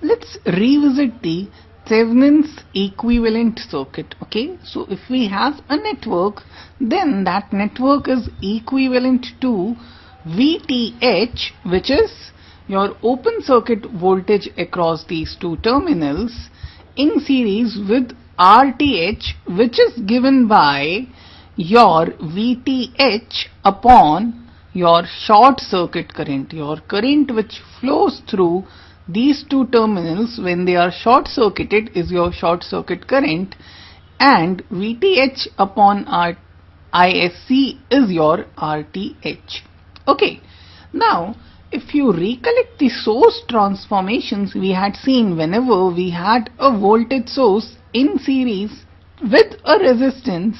let's revisit the Thevenin's equivalent circuit. Okay, so if we have a network, then that network is equivalent to VTH, which is your open circuit voltage across these two terminals, in series with RTH, which is given by your VTH upon your short circuit current. Your current which flows through these two terminals when they are short circuited is your short circuit current, and VTH upon ISC is your RTH. Okay, now if you recollect the source transformations we had seen, whenever we had a voltage source in series with a resistance,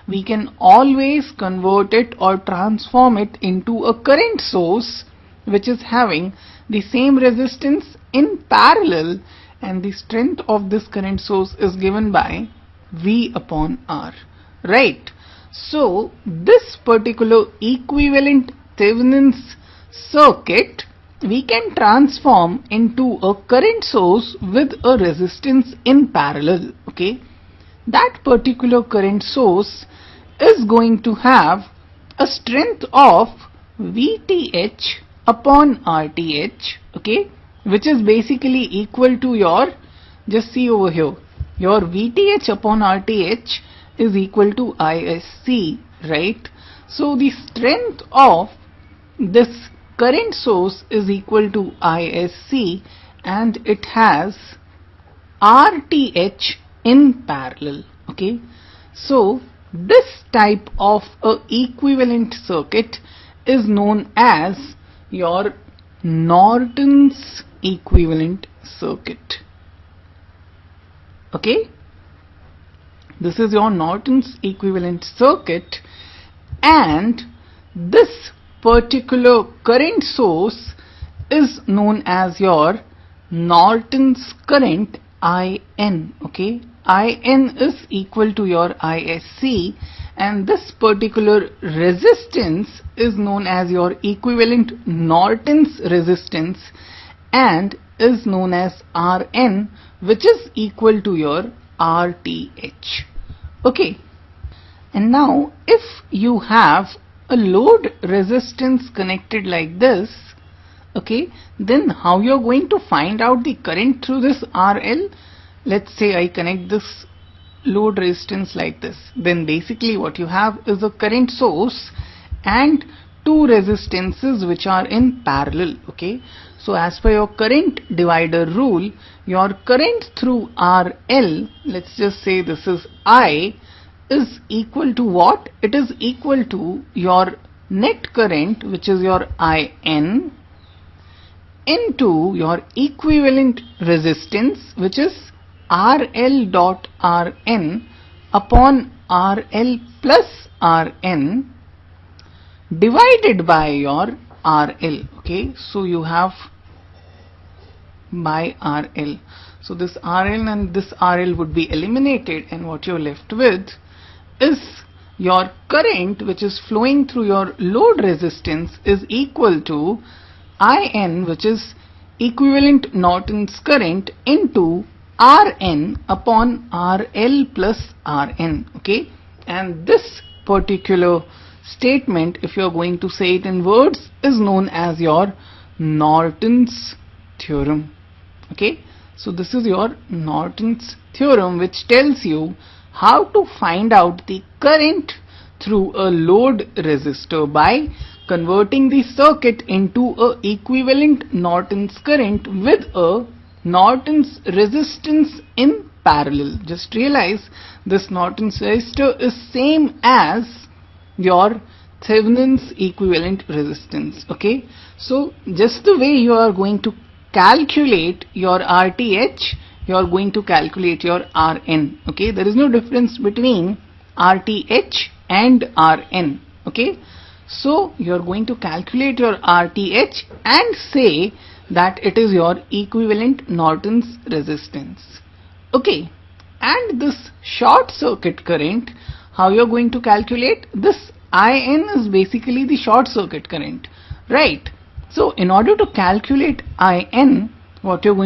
we can always convert it or transform it into a current source which is having the same resistance in parallel, and the strength of this current source is given by V upon R, right? So this particular equivalent Thevenin's circuit we can transform into a current source with a resistance in parallel. Okay, that particular current source is going to have a strength of VTH upon RTH, okay, which is basically equal to your, just see over here, your VTH upon RTH is equal to ISC, right? So the strength of this current source is equal to ISC, and it has RTH in parallel. Okay, so this type of a equivalent circuit is known as your Norton's equivalent circuit. Okay, this is your Norton's equivalent circuit, and this particular current source is known as your Norton's current IN. Okay, IN is equal to your ISC, and this particular resistance is known as your equivalent Norton's resistance and is known as RN, which is equal to your RTH. Okay, and now if you have a load resistance connected like this, okay, then how you're going to find out the current through this RL? Let's say I connect this load resistance like this, then basically what you have is a current source and two resistances which are in parallel. Okay, so as per your current divider rule, your current through RL, let's just say this is I, is equal to what? It is equal to your net current, which is your IN, into your equivalent resistance, which is RL dot RN upon RL plus RN, divided by your RL. Okay, so you have by RL. So this RL and this RL would be eliminated, and what you're left with is your current which is flowing through your load resistance is equal to IN, which is equivalent Norton's current, into RN upon RL plus RN. Okay, and this particular statement, if you're going to say it in words, is known as your Norton's theorem. Okay, so this is your Norton's theorem, which tells you how to find out the current through a load resistor by converting the circuit into a equivalent Norton's current with a Norton's resistance in parallel. Just realize this Norton's resistor is same as your Thevenin's equivalent resistance. Okay, so just the way you are going to calculate your RTH, you are going to calculate your RN. Okay, there is no difference between RTH and RN. Okay, so you are going to calculate your RTH and say that it is your equivalent Norton's resistance. Okay, and this short circuit current, how you are going to calculate? This IN is basically the short circuit current, right? So in order to calculate IN, what you're going